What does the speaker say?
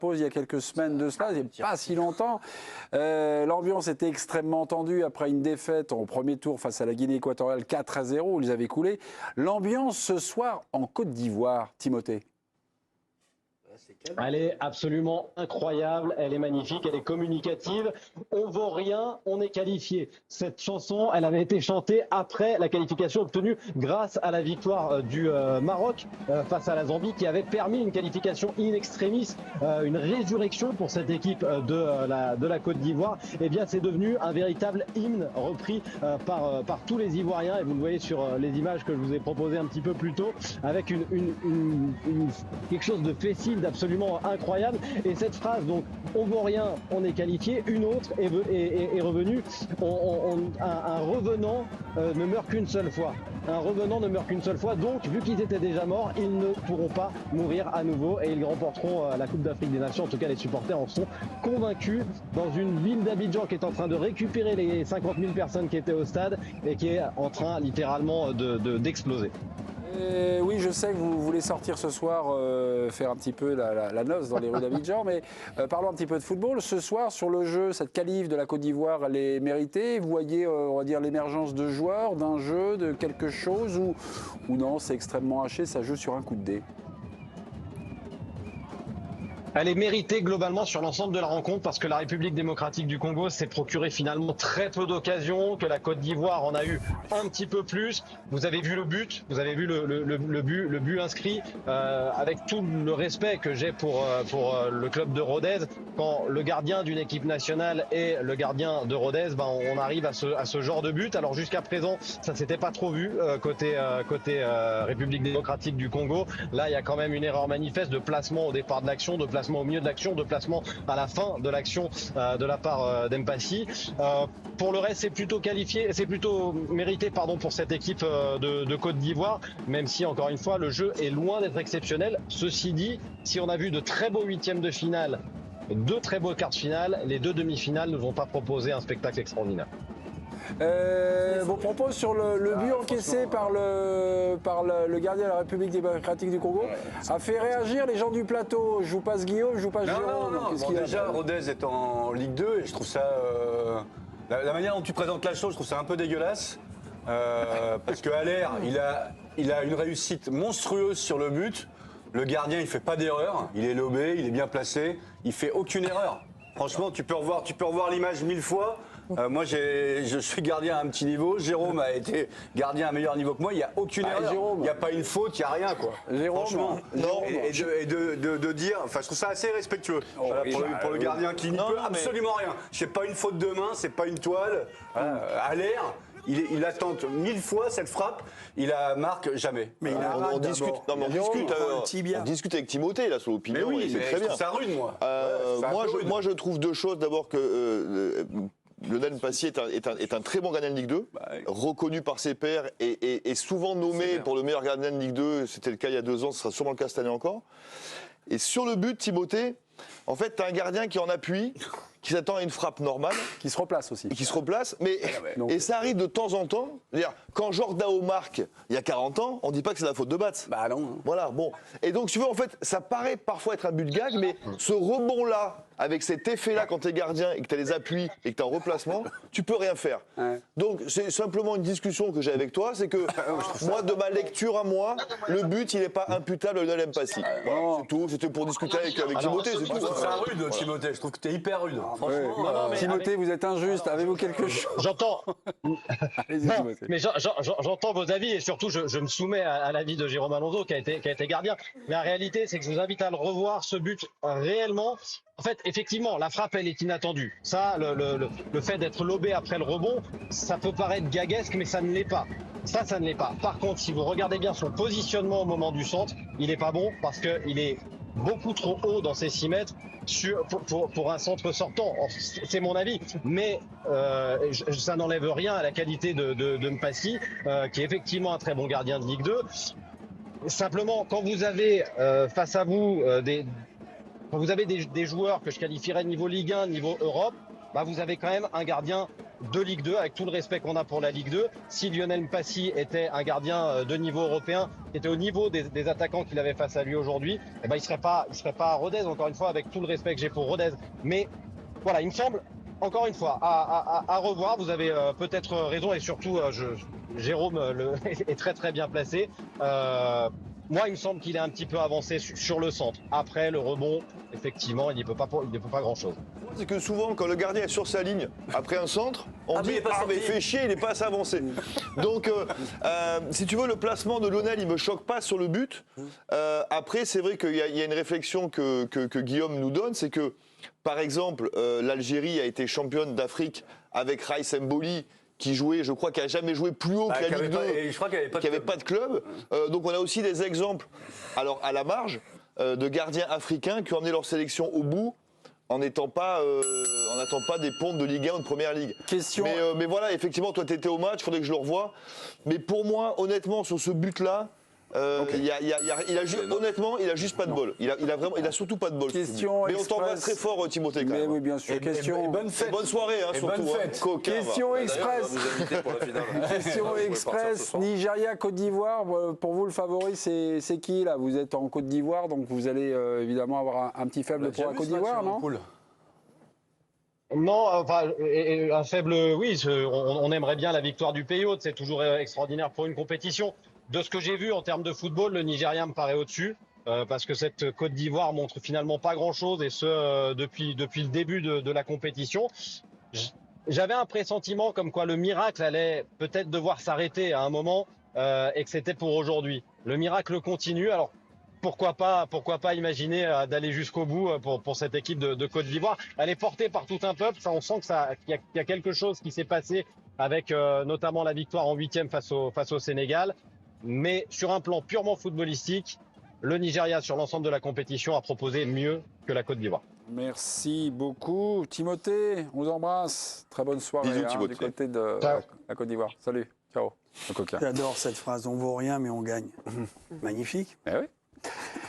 pause il y a quelques semaines de cela, il n'y a pas si longtemps. L'ambiance était extrêmement tendue après une défaite au premier tour face à la Guinée équatoriale 4-0, où ils avaient coulé. L'ambiance ce soir en Côte d'Ivoire, Timothée. Elle est absolument incroyable, elle est magnifique, elle est communicative. On vaut rien, on est qualifié. Cette chanson, elle avait été chantée après la qualification obtenue grâce à la victoire du Maroc face à la Zambie, qui avait permis une qualification in extremis, une résurrection pour cette équipe de la Côte d'Ivoire. Eh bien, c'est devenu un véritable hymne repris par tous les Ivoiriens. Et vous le voyez sur les images que je vous ai proposées un petit peu plus tôt, avec quelque chose de festif, absolument incroyable. Et cette phrase, donc, on vaut rien, on est qualifié, une autre est revenue. Un revenant ne meurt qu'une seule fois. Un revenant ne meurt qu'une seule fois. Donc, vu qu'ils étaient déjà morts, ils ne pourront pas mourir à nouveau et ils remporteront la Coupe d'Afrique des Nations. En tout cas, les supporters en sont convaincus, dans une ville d'Abidjan qui est en train de récupérer les 50 000 personnes qui étaient au stade et qui est en train littéralement d'exploser. Oui, je sais que vous voulez sortir ce soir, faire un petit peu la noce dans les rues d'Abidjan, mais parlons un petit peu de football. Ce soir, sur le jeu, cette qualif de la Côte d'Ivoire, elle est méritée. Vous voyez, on va dire, l'émergence de joueurs, d'un jeu, de quelque chose, ou non, c'est extrêmement haché, ça joue sur un coup de dé? Elle est méritée globalement sur l'ensemble de la rencontre parce que la République démocratique du Congo s'est procuré finalement très peu d'occasions, que la Côte d'Ivoire en a eu un petit peu plus. Vous avez vu le but, vous avez vu le but inscrit, avec tout le respect que j'ai pour le club de Rodez. Quand le gardien d'une équipe nationale est le gardien de Rodez, on arrive à ce genre de but. Alors jusqu'à présent, ça s'était pas trop vu côté République démocratique du Congo. Là, il y a quand même une erreur manifeste de placement au départ de l'action, de placement au milieu de l'action, de placement à la fin de l'action de la part d'Empassi. Pour le reste, c'est plutôt qualifié, c'est plutôt mérité pour cette équipe de Côte d'Ivoire, même si encore une fois le jeu est loin d'être exceptionnel. Ceci dit, si on a vu de très beaux huitièmes de finale, deux très beaux quarts de finale, les deux demi-finales ne nous ont pas proposé un spectacle extraordinaire. Vos propos sur le but encaissé par le gardien de la République démocratique du Congo a fait réagir les gens du plateau. Je vous passe Guillaume, je vous passe Jérôme. Bon, déjà, Rodez est en Ligue 2 et je trouve ça... la manière dont tu présentes la chose, je trouve ça un peu dégueulasse. Parce que Haller, il a une réussite monstrueuse sur le but. Le gardien, il fait pas d'erreur. Il est lobé, il est bien placé. Il fait aucune erreur. Franchement, tu peux revoir l'image 1000 fois. Moi, je suis gardien à un petit niveau. Jérôme a été gardien à un meilleur niveau que moi. Il n'y a aucune erreur. Il n'y a pas une faute, il n'y a rien, quoi. Jérôme, franchement. Et de dire, enfin, je trouve ça assez respectueux pour le gardien qui n'y peut absolument rien. C'est pas une faute de main, c'est pas une toile. À l'air. Il attente 1000 fois cette frappe, il la marque jamais. Mais on discute avec Timothée là sur l'opinion. Mais oui, c'est très bien. Ça rude, moi. Moi, je trouve deux choses. D'abord que Lionel Mpassi est un très bon gardien de Ligue 2, reconnu par ses pairs et souvent nommé pour le meilleur gardien de Ligue 2. C'était le cas il y a 2 ans, ce sera sûrement le cas cette année encore. Et sur le but, Timothée, en fait, tu as un gardien qui est en appui, qui s'attend à une frappe normale. Qui se replace aussi. Et qui se replace, et ça arrive de temps en temps. Quand Jordao marque il y a 40 ans, on ne dit pas que c'est la faute de Batz. Bah non. Voilà, bon. Et donc, tu vois, en fait, ça paraît parfois être un but de gag, mais ce rebond-là, avec cet effet-là, quand tu es gardien et que tu as les appuis et que tu es en replacement, tu peux rien faire. Ouais. Donc, c'est simplement une discussion que j'ai avec toi, c'est que moi, de ma lecture à moi, le but, il n'est pas imputable à Lionel Mpassi. Voilà, c'est tout. C'était pour discuter avec Timothée, c'est tout. C'est un rude, Timothée. Je trouve que tu es hyper rude. Franchement, Timothée, vous êtes injuste. Avez-vous quelque chose? J'entends. Mais j'entends vos avis et surtout, je me soumets à l'avis de Jérôme Alonso qui a été gardien. Mais la réalité, c'est que je vous invite à le revoir, ce but, réellement. En fait, effectivement, la frappe, elle est inattendue. Ça, le fait d'être lobé après le rebond, ça peut paraître gaguesque, mais ça ne l'est pas. Ça ne l'est pas. Par contre, si vous regardez bien son positionnement au moment du centre, il n'est pas bon parce qu'il est beaucoup trop haut dans ses 6 mètres pour un centre sortant. C'est mon avis. Mais ça n'enlève rien à la qualité de Mpassi, qui est effectivement un très bon gardien de Ligue 2. Simplement, quand vous avez face à vous quand vous avez des joueurs que je qualifierais de niveau Ligue 1, niveau Europe, vous avez quand même un gardien de Ligue 2, avec tout le respect qu'on a pour la Ligue 2. Si Lionel Mpassi était un gardien de niveau européen, qui était au niveau des attaquants qu'il avait face à lui aujourd'hui, eh ben, il serait pas à Rodez, encore une fois, avec tout le respect que j'ai pour Rodez. Mais voilà, il me semble, encore une fois, à revoir. Vous avez peut-être raison, et surtout, Jérôme est très très bien placé. Moi, il me semble qu'il est un petit peu avancé sur le centre. Après, le rebond, effectivement, il ne peut pas grand-chose. C'est que souvent, quand le gardien est sur sa ligne, après un centre, on dit « Ah, mais fait chier, il n'est pas assez avancé ». Donc, si tu veux, le placement de Lionel, il ne me choque pas sur le but. Après, c'est vrai qu'il y a une réflexion que Guillaume nous donne, c'est que, par exemple, l'Algérie a été championne d'Afrique avec Raïs Mboli, qui jouait, je crois, qui n'a jamais joué plus haut que la Ligue 2, qui n'avait pas de club. Donc on a aussi des exemples, alors à la marge, de gardiens africains qui ont amené leur sélection au bout en n'attendant pas des pontes de Ligue 1 ou de Première Ligue. Mais voilà, effectivement, toi tu étais au match, il faudrait que je le revoie. Mais pour moi, honnêtement, sur ce but-là, honnêtement, il a juste pas de bol. Il a surtout pas de bol. Mais on t'embrasse très fort, Timothée. Mais oui, bien sûr. Bonne soirée, hein, surtout. Bonne fête. Question express. Question express. Nigeria, Côte d'Ivoire. Pour vous, le favori, c'est qui là? Vous êtes en Côte d'Ivoire, donc vous allez évidemment avoir un petit faible pour la Côte d'Ivoire, non? Non, enfin, un faible, oui. On aimerait bien la victoire du pays hôte. C'est toujours extraordinaire pour une compétition. De ce que j'ai vu en termes de football, le Nigeria me paraît au-dessus, parce que cette Côte d'Ivoire montre finalement pas grand-chose, et ce depuis le début de la compétition. J'avais un pressentiment comme quoi le miracle allait peut-être devoir s'arrêter à un moment, et que c'était pour aujourd'hui. Le miracle continue, alors pourquoi pas imaginer d'aller jusqu'au bout pour cette équipe de Côte d'Ivoire. Elle est portée par tout un peuple, ça, on sent qu'il y a quelque chose qui s'est passé avec notamment la victoire en 8e face au Sénégal. Mais sur un plan purement footballistique, le Nigeria, sur l'ensemble de la compétition, a proposé mieux que la Côte d'Ivoire. Merci beaucoup. Timothée, on vous embrasse. Très bonne soirée. Bisous, du côté de la Côte d'Ivoire. Salut. Ciao. J'adore cette phrase. On vaut rien, mais on gagne. Magnifique. Eh oui.